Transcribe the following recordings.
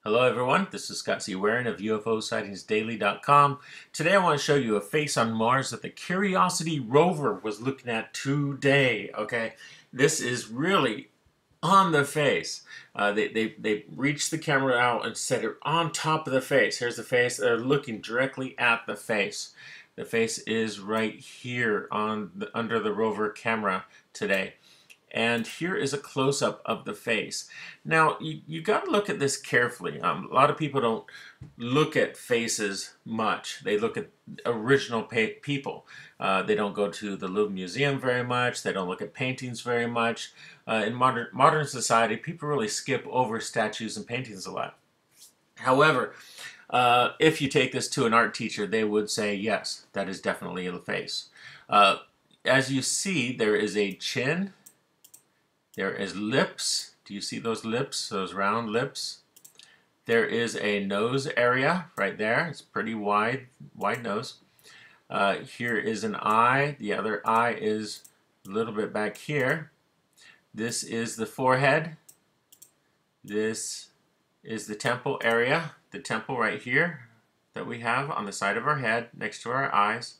Hello everyone, this is Scott C. Waring of UFO Today I want to show you a face on Mars that the Curiosity rover was looking at today, okay? This is really on the face. They reached the camera out and set it on top of the face. Here's the face. They're looking directly at the face. The face is right here under the rover camera today. And here is a close-up of the face. Now, you got to look at this carefully. A lot of people don't look at faces much. They look at original people. They don't go to the Louvre Museum very much. They don't look at paintings very much. In modern society, people really skip over statues and paintings a lot. However, if you take this to an art teacher, they would say, yes, that is definitely a face. As you see, there is a chin. There is lips. Do you see those lips, those round lips? There is a nose area right there. It's pretty wide nose. Here is an eye. The other eye is a little bit back here. This is the forehead. This is the temple area, the temple right here that we have on the side of our head next to our eyes.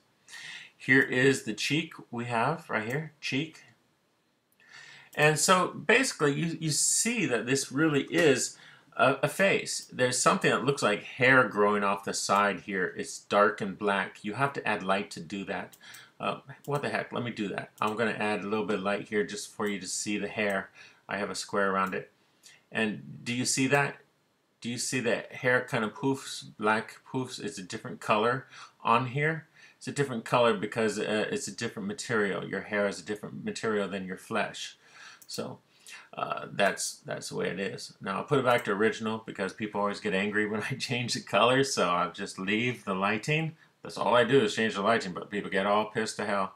Here is the cheek we have right here, cheek. And so basically you see that this really is a face. There's something that looks like hair growing off the side here. It's dark and black. You have to add light to do that. What the heck, let me do that. I'm going to add a little bit of light here just for you to see the hair. I have a square around it. And do you see that? Do you see that hair kind of poofs, black poofs? It's a different color on here. It's a different color because it's a different material. Your hair is a different material than your flesh. So that's the way it is. Now I'll put it back to original because people always get angry when I change the colors, so I'll just leave the lighting. That's all I do is change the lighting, but people get all pissed to hell.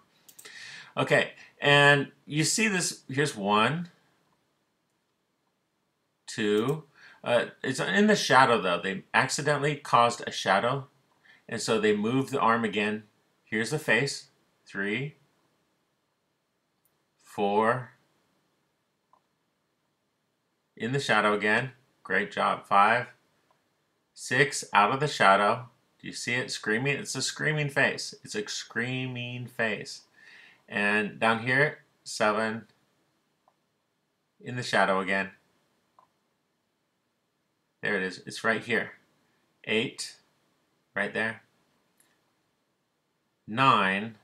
Okay, and you see this, here's one, two. It's in the shadow though. They accidentally caused a shadow, and so they moved the arm again. Here's the face, 3, 4, in the shadow again. Great job. 5, 6, out of the shadow. Do you see it screaming? It's a screaming face. It's a screaming face. And down here, 7, in the shadow again. There it is. It's right here. 8, right there. 9,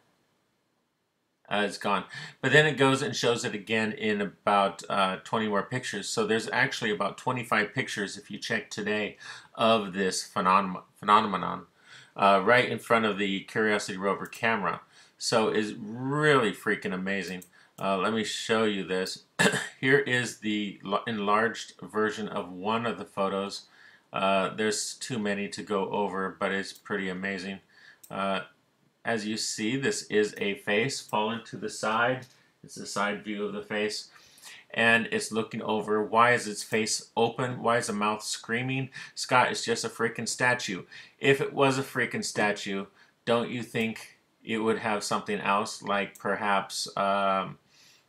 it's gone. But then it goes and shows it again in about 20 more pictures. So there's actually about 25 pictures, if you check today, of this phenomenon right in front of the Curiosity rover camera. So it's really freaking amazing. Let me show you this. Here is the enlarged version of one of the photos. There's too many to go over, but it's pretty amazing. As you see, this is a face falling to the side. It's a side view of the face. And it's looking over. Why is its face open? Why is the mouth screaming? Scott, it's just a freaking statue. If it was a freaking statue, don't you think it would have something else, like perhaps not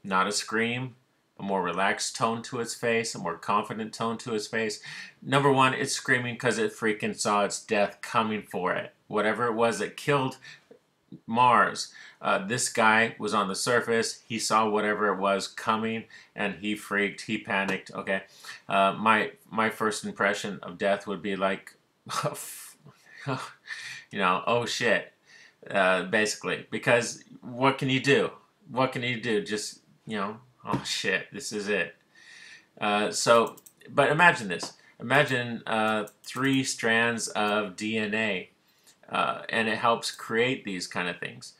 a scream, a more relaxed tone to its face, a more confident tone to its face? Number one, it's screaming because it freaking saw its death coming for it. Whatever it was that killed Mars. This guy was on the surface. He saw whatever it was coming, and he freaked. He panicked. Okay, my first impression of death would be like, you know, oh shit. Basically, because what can you do? What can you do? Just, you know, oh shit, this is it. But imagine this. Imagine 3 strands of DNA. And it helps create these kind of things.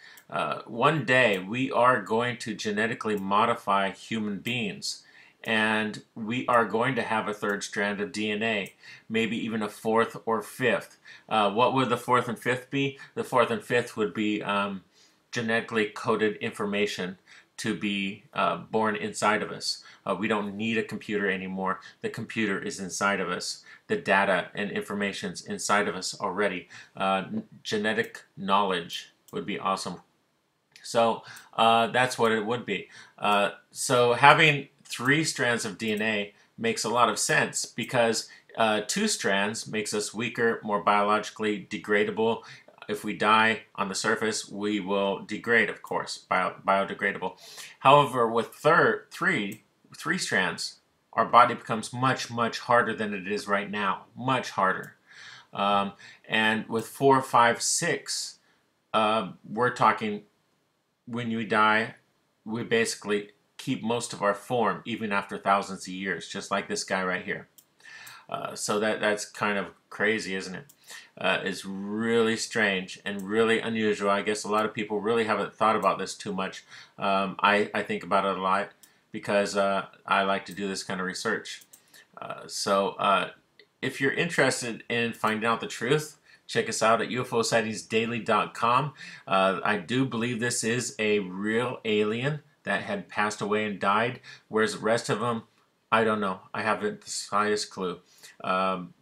One day we are going to genetically modify human beings, and we are going to have a 3rd strand of DNA, maybe even a 4th or 5th. What would the 4th and 5th be? The 4th and 5th would be genetically coded information to be born inside of us. We don't need a computer anymore. The computer is inside of us. The data and information's inside of us already. Genetic knowledge would be awesome. So that's what it would be. So having 3 strands of DNA makes a lot of sense because Two strands makes us weaker, more biologically degradable. If we die on the surface, we will degrade, of course, biodegradable. However, with three strands, our body becomes much, much harder than it is right now. Much harder. And with 4, 5, 6, we're talking when you die, we basically keep most of our form even after thousands of years, just like this guy right here. So that's kind of crazy, isn't it? It's really strange and really unusual. I guess a lot of people really haven't thought about this too much. I think about it a lot because I like to do this kind of research. If you're interested in finding out the truth, check us out at UFOsightsdaily.com. I do believe this is a real alien that had passed away and died, whereas the rest of them, I don't know. I haven't the slightest clue.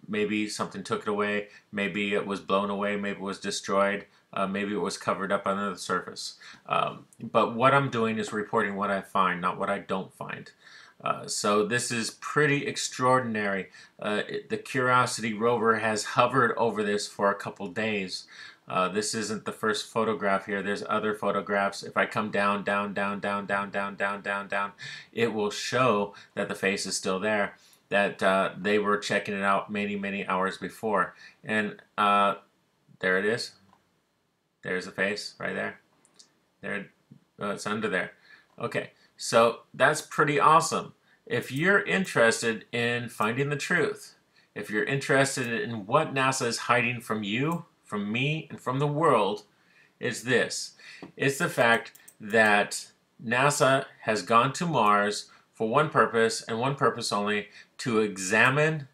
Maybe something took it away. Maybe it was blown away. Maybe it was destroyed. Maybe it was covered up under the surface. But what I'm doing is reporting what I find, not what I don't find. So this is pretty extraordinary. The Curiosity rover has hovered over this for a couple days. This isn't the first photograph here. There's other photographs. If I come down, down, down, down, down, down, down, down, down, it will show that the face is still there, that they were checking it out many, many hours before. And there it is. There's the face right there. There, it's under there. Okay, so that's pretty awesome. If you're interested in finding the truth, if you're interested in what NASA is hiding from you, from me, and from the world, is this. It's the fact that NASA has gone to Mars for one purpose, and one purpose only, to examine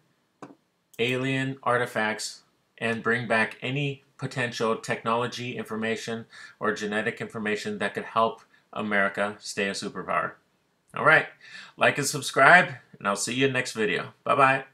alien artifacts and bring back any potential technology information or genetic information that could help America stay a superpower. All right, like and subscribe, and I'll see you in the next video. Bye-bye.